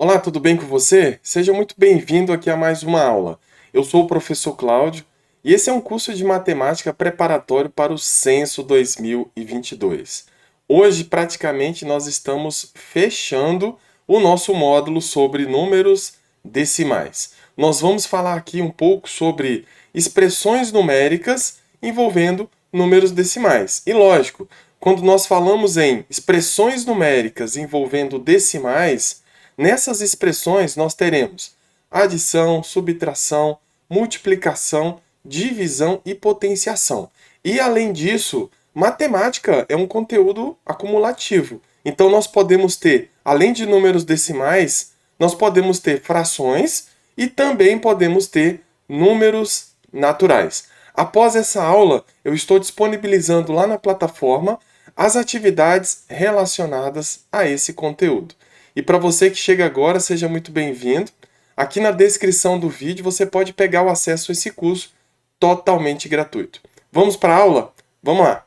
Olá, tudo bem com você? Seja muito bem-vindo aqui a mais uma aula. Eu sou o professor Cláudio e esse é um curso de matemática preparatório para o Censo 2022. Hoje, praticamente, nós estamos fechando o nosso módulo sobre números decimais. Nós vamos falar aqui um pouco sobre expressões numéricas envolvendo números decimais. E lógico, quando nós falamos em expressões numéricas envolvendo decimais, nessas expressões nós teremos adição, subtração, multiplicação, divisão e potenciação. E além disso, matemática é um conteúdo acumulativo. Então nós podemos ter, além de números decimais, nós podemos ter frações e também podemos ter números naturais. Após essa aula, eu estou disponibilizando lá na plataforma as atividades relacionadas a esse conteúdo. E para você que chega agora, seja muito bem-vindo. Aqui na descrição do vídeo você pode pegar o acesso a esse curso totalmente gratuito. Vamos para a aula? Vamos lá.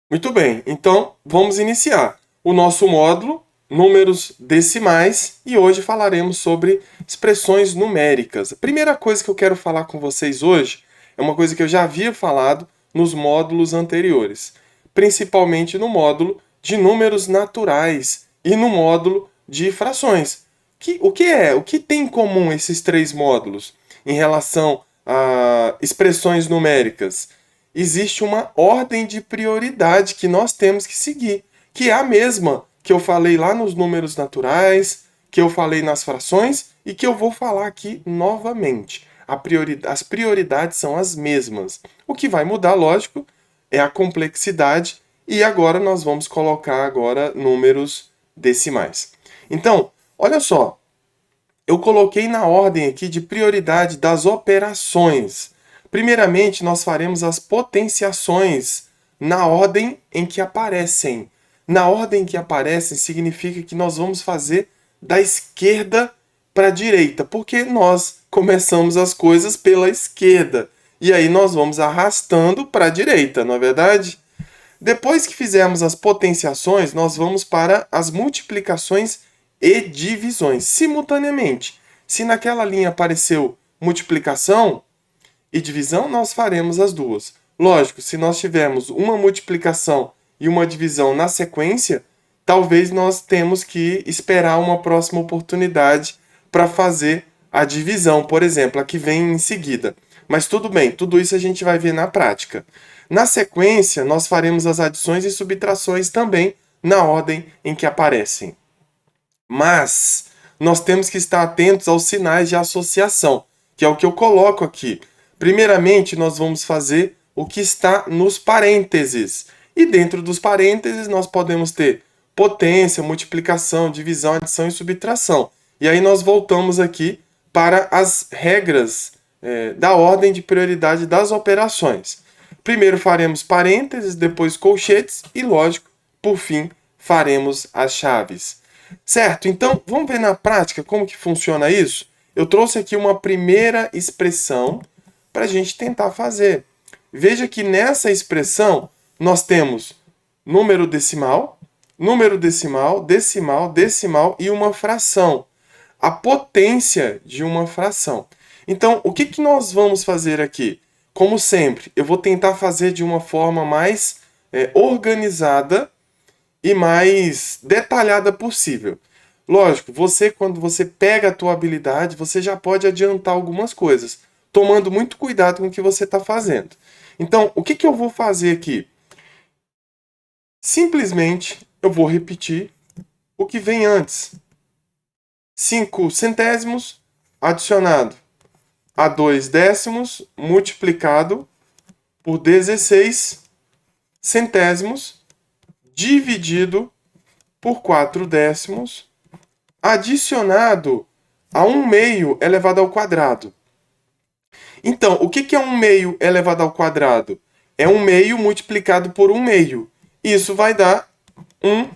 Muito bem, então vamos iniciar o nosso módulo números decimais e hoje falaremos sobre expressões numéricas. A primeira coisa que eu quero falar com vocês hoje é uma coisa que eu já havia falado nos módulos anteriores, principalmente no módulo de números naturais e no módulo de frações. O que tem em comum esses três módulos em relação a expressões numéricas? Existe uma ordem de prioridade que nós temos que seguir, que é a mesma que eu falei lá nos números naturais, que eu falei nas frações e que eu vou falar aqui novamente. As prioridades são as mesmas. O que vai mudar, lógico, é a complexidade e agora nós vamos colocar agora números decimais. Então, olha só, eu coloquei na ordem aqui de prioridade das operações. Primeiramente, nós faremos as potenciações na ordem em que aparecem. Na ordem que aparecem significa que nós vamos fazer da esquerda para a direita, porque nós começamos as coisas pela esquerda. E aí nós vamos arrastando para a direita, não é verdade? Depois que fizermos as potenciações, nós vamos para as multiplicações e divisões simultaneamente. Se naquela linha apareceu multiplicação e divisão, nós faremos as duas. Lógico, se nós tivermos uma multiplicação e uma divisão na sequência, talvez nós temos que esperar uma próxima oportunidade para fazer a divisão, por exemplo, a que vem em seguida. Mas tudo bem, tudo isso a gente vai ver na prática. Na sequência, nós faremos as adições e subtrações também na ordem em que aparecem. Mas nós temos que estar atentos aos sinais de associação, que é o que eu coloco aqui. Primeiramente, nós vamos fazer o que está nos parênteses. E dentro dos parênteses, nós podemos ter potência, multiplicação, divisão, adição e subtração. E aí nós voltamos aqui para as regras da ordem de prioridade das operações. Primeiro faremos parênteses, depois colchetes e, lógico, por fim, faremos as chaves. Certo? Então, vamos ver na prática como que funciona isso? Eu trouxe aqui uma primeira expressão para a gente tentar fazer. Veja que nessa expressão nós temos número decimal, decimal, decimal e uma fração. A potência de uma fração. Então, o que, que nós vamos fazer aqui? Como sempre, eu vou tentar fazer de uma forma mais organizada e mais detalhada possível. Lógico, quando você pega a tua habilidade, você já pode adiantar algumas coisas, tomando muito cuidado com o que você está fazendo. Então, o que, que eu vou fazer aqui? Simplesmente, eu vou repetir o que vem antes. 5 centésimos adicionado a 2 décimos multiplicado por 16 centésimos dividido por 4 décimos adicionado a 1 meio elevado ao quadrado. Então, o que é 1 meio elevado ao quadrado? É 1 meio multiplicado por 1 meio. Isso vai dar 1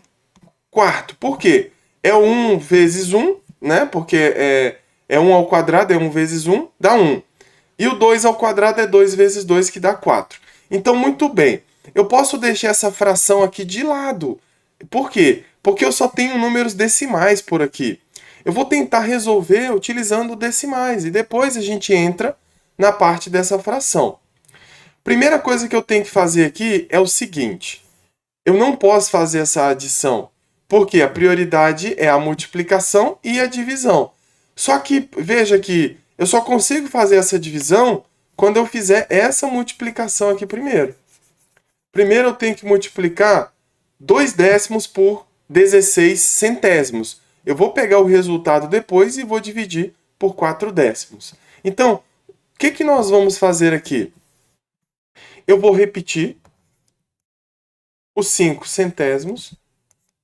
quarto. Por quê? É 1 vezes 1, né? Porque é 1 ao quadrado, é 1 vezes 1, dá 1. E o 2 ao quadrado é 2 vezes 2, que dá 4. Então, muito bem. Eu posso deixar essa fração aqui de lado. Por quê? Porque eu só tenho números decimais por aqui. Eu vou tentar resolver utilizando decimais e depois a gente entra na parte dessa fração. Primeira coisa que eu tenho que fazer aqui é o seguinte: eu não posso fazer essa adição, porque a prioridade é a multiplicação e a divisão. Só que veja que eu só consigo fazer essa divisão quando eu fizer essa multiplicação aqui primeiro. Primeiro eu tenho que multiplicar 2 décimos por 16 centésimos. Eu vou pegar o resultado depois e vou dividir por 4 décimos. Então, o que nós vamos fazer aqui? Eu vou repetir os 5 centésimos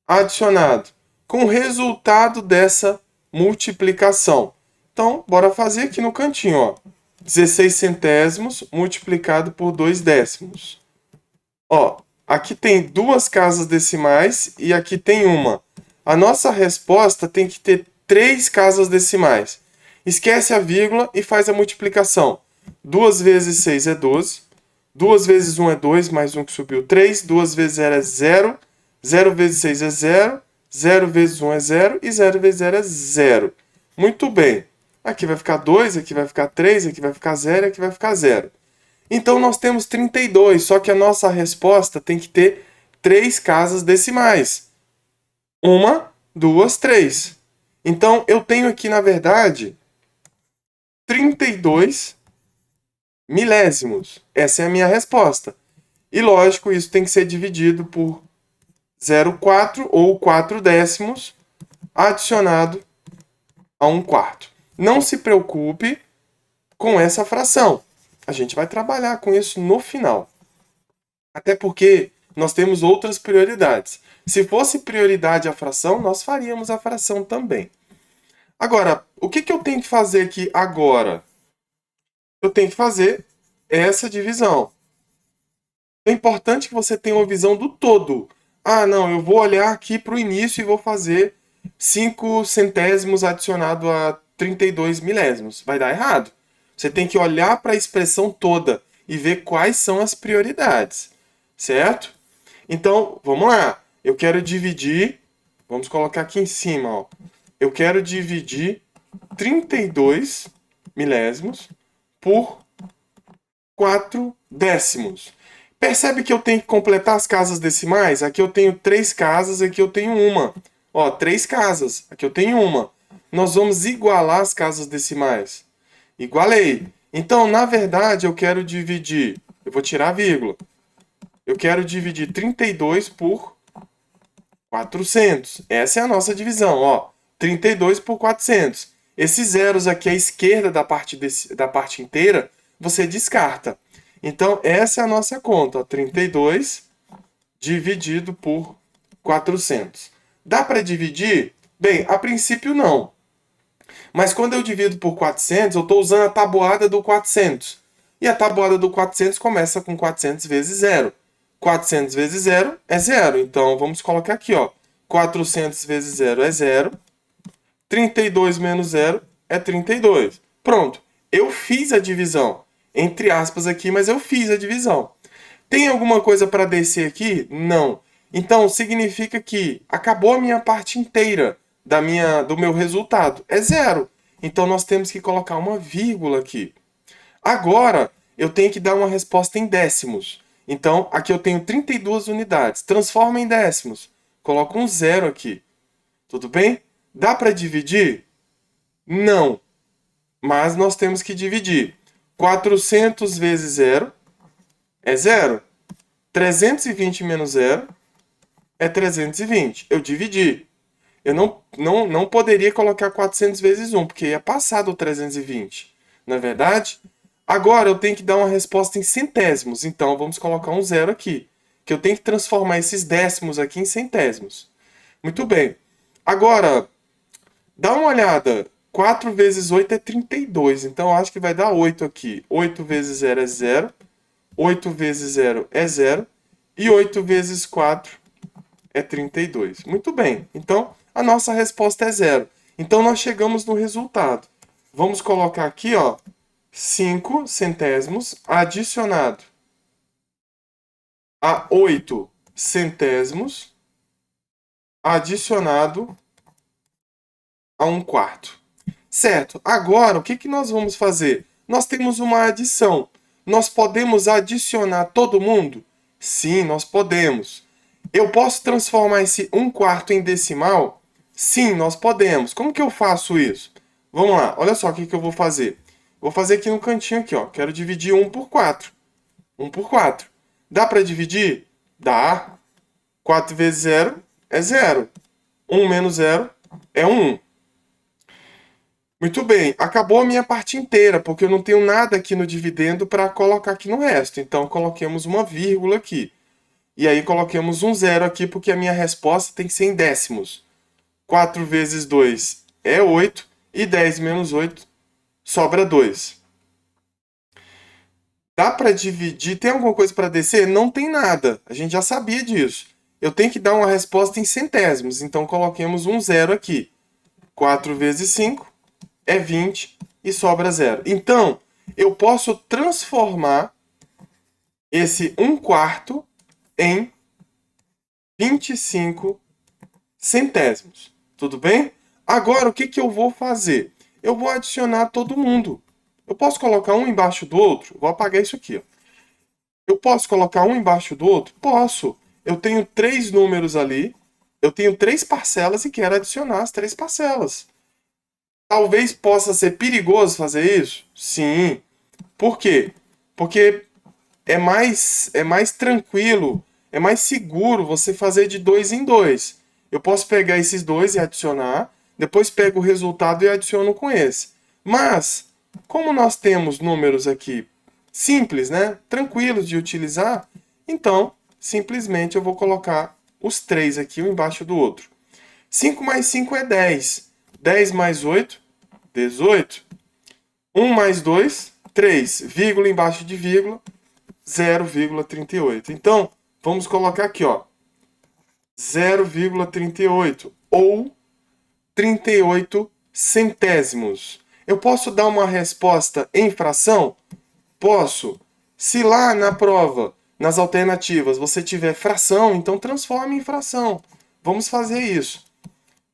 adicionado com o resultado dessa multiplicação. Então, bora fazer aqui no cantinho, ó. 16 centésimos multiplicado por 2 décimos. Ó, aqui tem duas casas decimais e aqui tem uma. A nossa resposta tem que ter 3 casas decimais. Esquece a vírgula e faz a multiplicação. 2 vezes 6 é 12. 2 vezes 1 é 2, mais 1 que subiu 3. 2 vezes 0 é 0. 0 vezes 6 é 0. 0 vezes 1 é 0. E 0 vezes 0 é 0. Muito bem. Aqui vai ficar 2, aqui vai ficar 3, aqui vai ficar 0 e aqui vai ficar 0. Então nós temos 32, só que a nossa resposta tem que ter 3 casas decimais. 1, 2, 3. Então eu tenho aqui, na verdade, 32 milésimos. Essa é a minha resposta. E lógico, isso tem que ser dividido por 0,4 ou 4 décimos adicionado a 1 quarto. Não se preocupe com essa fração. A gente vai trabalhar com isso no final. Até porque nós temos outras prioridades. Se fosse prioridade a fração, nós faríamos a fração também. Agora, o que eu tenho que fazer aqui agora? Eu tenho que fazer essa divisão. É importante que você tenha uma visão do todo. Ah, não, eu vou olhar aqui para o início e vou fazer 5 centésimos adicionado a 32 milésimos. Vai dar errado. Você tem que olhar para a expressão toda e ver quais são as prioridades, certo? Então, vamos lá. Eu quero dividir, vamos colocar aqui em cima, ó. Eu quero dividir 32 milésimos por 4 décimos. Percebe que eu tenho que completar as casas decimais? Aqui eu tenho 3 casas, aqui eu tenho uma. Ó, 3 casas, aqui eu tenho uma. Nós vamos igualar as casas decimais. Igualei. Então, na verdade, eu quero dividir... Eu vou tirar a vírgula. Eu quero dividir 32 por 400. Essa é a nossa divisão, ó. 32 por 400. Esses zeros aqui à esquerda da parte inteira, você descarta. Então, essa é a nossa conta, ó. 32 dividido por 400. Dá para dividir? Bem, a princípio não. Mas quando eu divido por 400, eu estou usando a tabuada do 400. E a tabuada do 400 começa com 400 vezes 0. 400 vezes 0 é 0. Então, vamos colocar aqui, ó. 400 vezes 0 é 0. 32 menos 0 é 32. Pronto. Eu fiz a divisão. Entre aspas aqui, mas eu fiz a divisão. Tem alguma coisa para descer aqui? Não. Então, significa que acabou a minha parte inteira do meu resultado. É 0. Então, nós temos que colocar uma vírgula aqui. Agora, eu tenho que dar uma resposta em décimos. Então, aqui eu tenho 32 unidades. Transforma em décimos. Coloco um 0 aqui. Tudo bem? Dá para dividir? Não. Mas nós temos que dividir. 400 vezes 0 é 0. 320 menos 0 é 320. Eu dividi. Eu não poderia colocar 400 vezes 1, porque ia passar do 320. Não é verdade? Agora eu tenho que dar uma resposta em centésimos. Então vamos colocar um 0 aqui. Que eu tenho que transformar esses décimos aqui em centésimos. Muito bem. Agora, dá uma olhada. 4 vezes 8 é 32. Então eu acho que vai dar 8 aqui. 8 vezes 0 é 0. 8 vezes 0 é 0. E 8 vezes 4 é 32. Muito bem. Então, a nossa resposta é 0. Então, nós chegamos no resultado. Vamos colocar aqui, ó, 5 centésimos adicionado a 8 centésimos adicionado a 1/4. Certo, agora o que que nós vamos fazer? Nós temos uma adição. Nós podemos adicionar todo mundo? Sim, nós podemos. Eu posso transformar esse 1/4 em decimal? Sim, nós podemos. Como que eu faço isso? Vamos lá, olha só o que que eu vou fazer. Vou fazer aqui no cantinho aqui, ó. Quero dividir 1 por 4. 1 por 4. Dá para dividir? Dá. 4 vezes 0 é 0. 1 menos 0 é 1. Muito bem, acabou a minha parte inteira, porque eu não tenho nada aqui no dividendo para colocar aqui no resto. Então, coloquemos uma vírgula aqui. E aí, coloquemos um zero aqui, porque a minha resposta tem que ser em décimos. 4 vezes 2 é 8, e 10 menos 8 sobra 2. Dá para dividir? Tem alguma coisa para descer? Não tem nada. A gente já sabia disso. Eu tenho que dar uma resposta em centésimos, então coloquemos um zero aqui. 4 vezes 5 é 20 e sobra 0. Então, eu posso transformar esse 1/4 em 25 centésimos. Tudo bem? Agora, o que que eu vou fazer? Eu vou adicionar todo mundo. Eu posso colocar um embaixo do outro? Vou apagar isso aqui. Ó. Eu posso colocar um embaixo do outro? Posso. Eu tenho 3 números ali. Eu tenho 3 parcelas e quero adicionar as 3 parcelas. Talvez possa ser perigoso fazer isso? Sim. Por quê? Porque é mais tranquilo, é mais seguro você fazer de 2 em 2. Eu posso pegar esses dois e adicionar, depois pego o resultado e adiciono com esse. Mas, como nós temos números aqui simples, né, tranquilos de utilizar, então, simplesmente eu vou colocar os 3 aqui, um embaixo do outro. 5 mais 5 é 10. 10 mais 8, 18. 1 mais 2, 3. Vírgula embaixo de vírgula, 0,38. Então, vamos colocar aqui, ó, 0,38 ou 38 centésimos. Eu posso dar uma resposta em fração? Posso. Se lá na prova, nas alternativas, você tiver fração, então transforme em fração. Vamos fazer isso.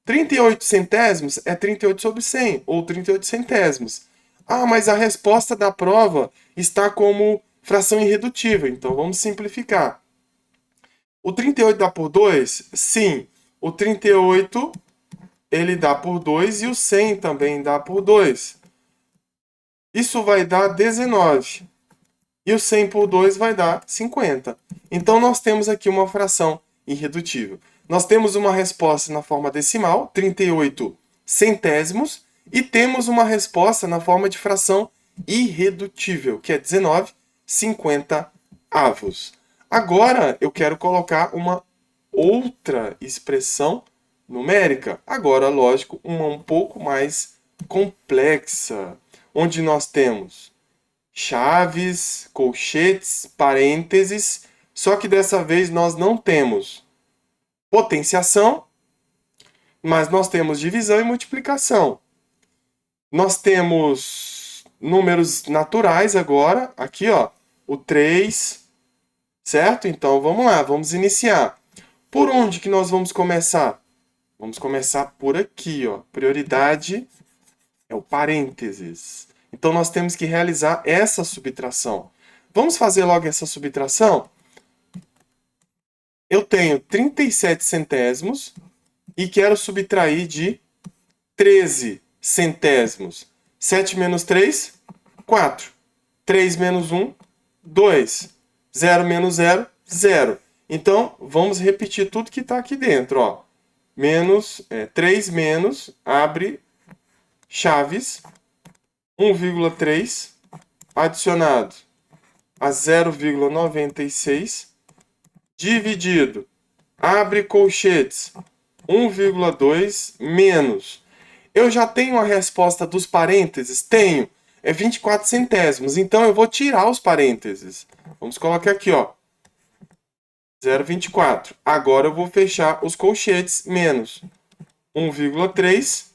38 centésimos é 38 sobre 100, ou 38 centésimos. Ah, mas a resposta da prova está como fração irredutível, então vamos simplificar. O 38 dá por 2? Sim. O 38 ele dá por 2 e o 100 também dá por 2. Isso vai dar 19. E o 100 por 2 vai dar 50. Então nós temos aqui uma fração irredutível. Nós temos uma resposta na forma decimal, 38 centésimos, e temos uma resposta na forma de fração irredutível, que é 19 50 avos. Agora eu quero colocar uma outra expressão numérica. Agora, lógico, uma um pouco mais complexa, onde nós temos chaves, colchetes, parênteses, só que dessa vez nós não temos potenciação, mas nós temos divisão e multiplicação. Nós temos números naturais agora, aqui ó, o 3, certo? Então vamos lá, vamos iniciar. Por onde que nós vamos começar? Vamos começar por aqui, ó. Prioridade é o parênteses. Então nós temos que realizar essa subtração. Vamos fazer logo essa subtração? Eu tenho 37 centésimos e quero subtrair de 13 centésimos. 7 menos 3, 4. 3 menos 1, 2. 0 menos 0, 0. Então, vamos repetir tudo que está aqui dentro. Ó. 3 menos, abre chaves, 1,3 adicionado a 0,96 dividido, abre colchetes, 1,2 menos. Eu já tenho a resposta dos parênteses? Tenho. É 24 centésimos. Então eu vou tirar os parênteses. Vamos colocar aqui, ó. 0,24. Agora eu vou fechar os colchetes, menos 1,3.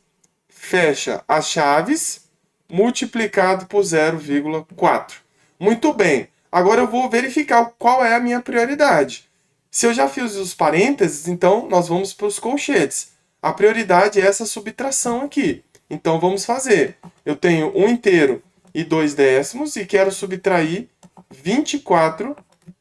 Fecha as chaves, multiplicado por 0,4. Muito bem. Agora eu vou verificar qual é a minha prioridade. Se eu já fiz os parênteses, então nós vamos para os colchetes. A prioridade é essa subtração aqui. Então vamos fazer. Eu tenho 1 inteiro e 2 décimos e quero subtrair 24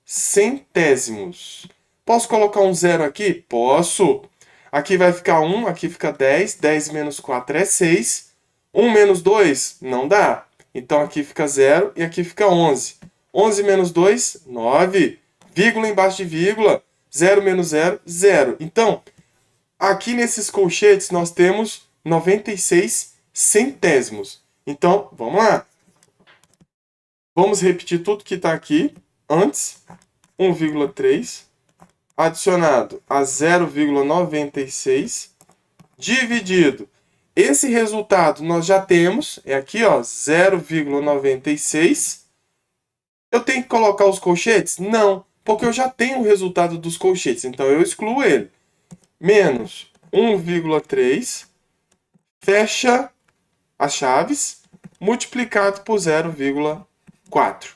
centésimos. Posso colocar um zero aqui? Posso. Aqui vai ficar 1, aqui fica 10. 10 menos 4 é 6. 1 menos 2? Não dá. Então aqui fica 0 e aqui fica 11. 11 menos 2? 9. Vírgula embaixo de vírgula. 0 menos 0, 0. Então, aqui nesses colchetes nós temos 96 centésimos. Então, vamos lá. Vamos repetir tudo que está aqui antes. 1,3 adicionado a 0,96 dividido. Esse resultado nós já temos, é aqui, ó, 0,96. Eu tenho que colocar os colchetes? Não, porque eu já tenho o resultado dos colchetes, então eu excluo ele. Menos 1,3, fecha as chaves, multiplicado por 0,4.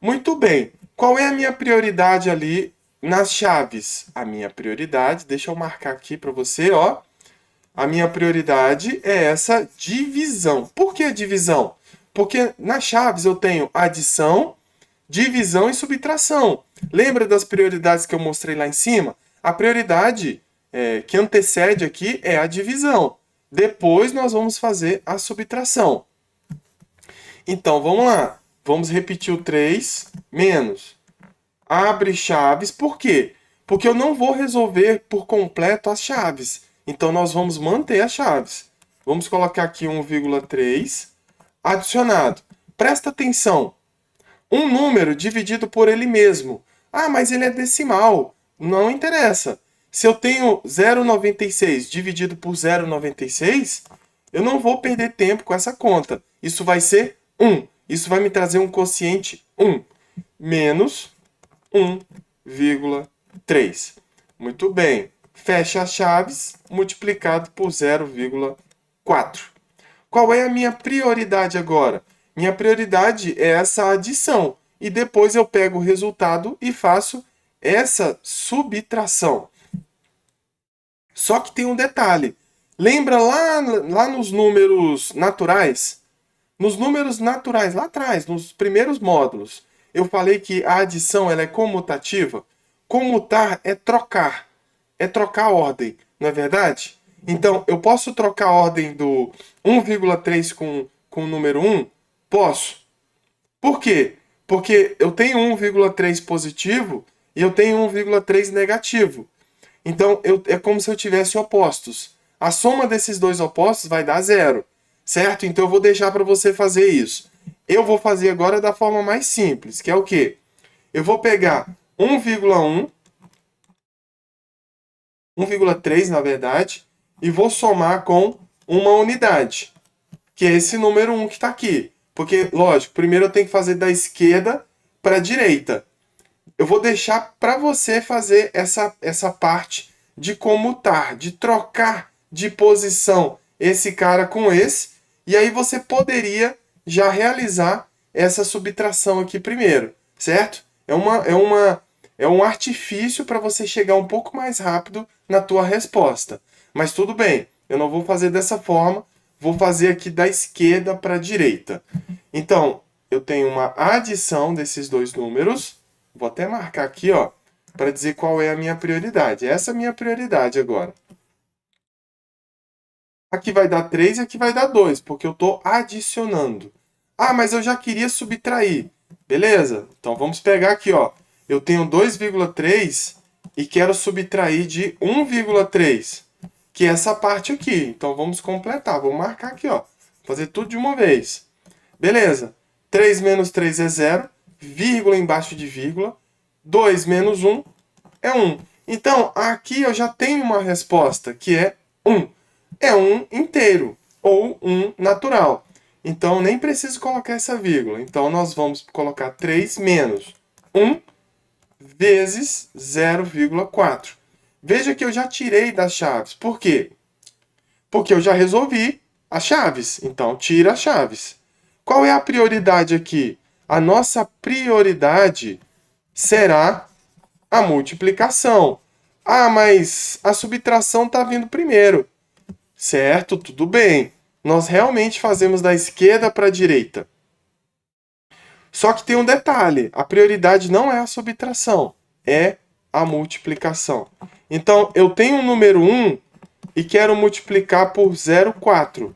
Muito bem, qual é a minha prioridade ali nas chaves? A minha prioridade, deixa eu marcar aqui para você, ó. A minha prioridade é essa divisão. Por que divisão? Porque nas chaves eu tenho adição, divisão e subtração. Lembra das prioridades que eu mostrei lá em cima? A prioridade que antecede aqui é a divisão. Depois nós vamos fazer a subtração. Então, vamos lá. Vamos repetir o 3 menos. Abre chaves. Por quê? Porque eu não vou resolver por completo as chaves. Então, nós vamos manter as chaves. Vamos colocar aqui 1,3 adicionado. Presta atenção. Um número dividido por ele mesmo. Ah, mas ele é decimal. Não interessa. Se eu tenho 0,96 dividido por 0,96, eu não vou perder tempo com essa conta. Isso vai ser 1. Isso vai me trazer um quociente 1. Menos 1,3. Muito bem. Fecha as chaves, multiplicado por 0,4. Qual é a minha prioridade agora? Minha prioridade é essa adição. E depois eu pego o resultado e faço essa subtração. Só que tem um detalhe. Lembra lá nos números naturais? Nos números naturais, lá atrás, nos primeiros módulos, eu falei que a adição ela é comutativa. Comutar é trocar. É trocar a ordem, não é verdade? Então, eu posso trocar a ordem do 1,3 com o número 1? Posso. Por quê? Porque eu tenho 1,3 positivo e eu tenho 1,3 negativo. Então, é como se eu tivesse opostos. A soma desses dois opostos vai dar 0, certo? Então, eu vou deixar para você fazer isso. Eu vou fazer agora da forma mais simples, que é o quê? Eu vou pegar 1,1, 1,3 na verdade, e vou somar com uma unidade, que é esse número 1 que está aqui. Porque, lógico, primeiro eu tenho que fazer da esquerda para a direita. Eu vou deixar para você fazer essa parte de comutar, de trocar de posição esse cara com esse, e aí você poderia já realizar essa subtração aqui primeiro, certo? É um artifício para você chegar um pouco mais rápido na tua resposta. Mas tudo bem, eu não vou fazer dessa forma, vou fazer aqui da esquerda para a direita. Então, eu tenho uma adição desses dois números. Vou até marcar aqui, ó, para dizer qual é a minha prioridade. Essa é a minha prioridade agora. Aqui vai dar 3 e aqui vai dar 2, porque eu estou adicionando. Ah, mas eu já queria subtrair. Beleza? Então vamos pegar aqui, ó. Eu tenho 2,3 e quero subtrair de 1,3, que é essa parte aqui. Então vamos completar. Vou marcar aqui, ó. Fazer tudo de uma vez. Beleza? 3 menos 3 é 0. Vírgula embaixo de vírgula. 2 menos 1 é 1. Então, aqui eu já tenho uma resposta, que é 1. É 1 inteiro, ou 1 natural. Então, nem preciso colocar essa vírgula. Então, nós vamos colocar 3 menos 1 vezes 0,4. Veja que eu já tirei das chaves. Por quê? Porque eu já resolvi as chaves. Então, tira as chaves. Qual é a prioridade aqui? A nossa prioridade será a multiplicação. Ah, mas a subtração está vindo primeiro. Certo, tudo bem. Nós realmente fazemos da esquerda para a direita. Só que tem um detalhe: a prioridade não é a subtração, é a multiplicação. Então, eu tenho um número 1 e quero multiplicar por 0,4.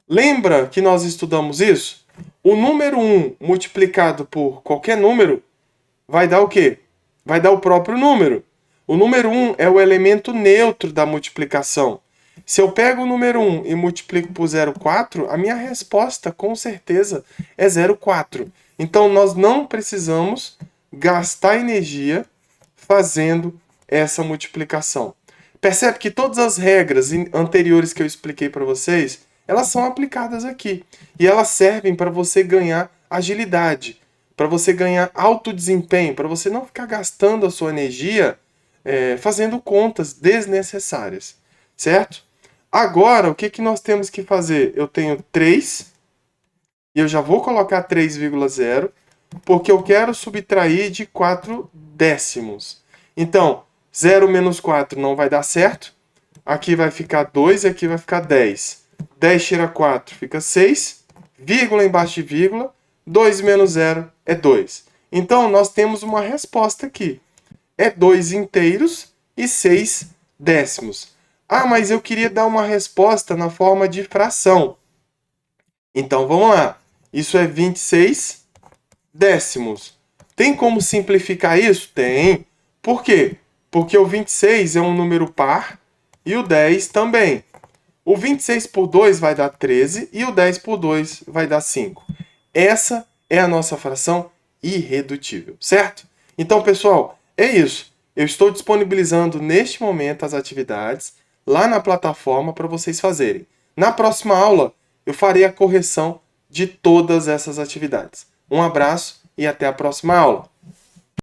Lembra que nós estudamos isso? O número 1 multiplicado por qualquer número vai dar o quê? Vai dar o próprio número. O número 1 é o elemento neutro da multiplicação. Se eu pego o número 1 e multiplico por 0,4, a minha resposta com certeza é 0,4. Então nós não precisamos gastar energia fazendo essa multiplicação. Percebe que todas as regras anteriores que eu expliquei para vocês, elas são aplicadas aqui. E elas servem para você ganhar agilidade, para você ganhar alto desempenho, para você não ficar gastando a sua energia fazendo contas desnecessárias, certo? Agora, o que nós temos que fazer? Eu tenho 3, e eu já vou colocar 3,0, porque eu quero subtrair de 4 décimos. Então, 0 menos 4 não vai dar certo. Aqui vai ficar 2 e aqui vai ficar 10. 10 tira 4, fica 6. Vírgula embaixo de vírgula. 2 menos 0 é 2. Então, nós temos uma resposta aqui. É 2 inteiros e 6 décimos. Ah, mas eu queria dar uma resposta na forma de fração. Então, vamos lá. Isso é 26 décimos. Tem como simplificar isso? Tem. Por quê? Porque o 26 é um número par e o 10 também. O 26 por 2 vai dar 13 e o 10 por 2 vai dar 5. Essa é a nossa fração irredutível, certo? Então, pessoal, é isso. Eu estou disponibilizando neste momento as atividades lá na plataforma para vocês fazerem. Na próxima aula, eu farei a correção de todas essas atividades. Um abraço e até a próxima aula.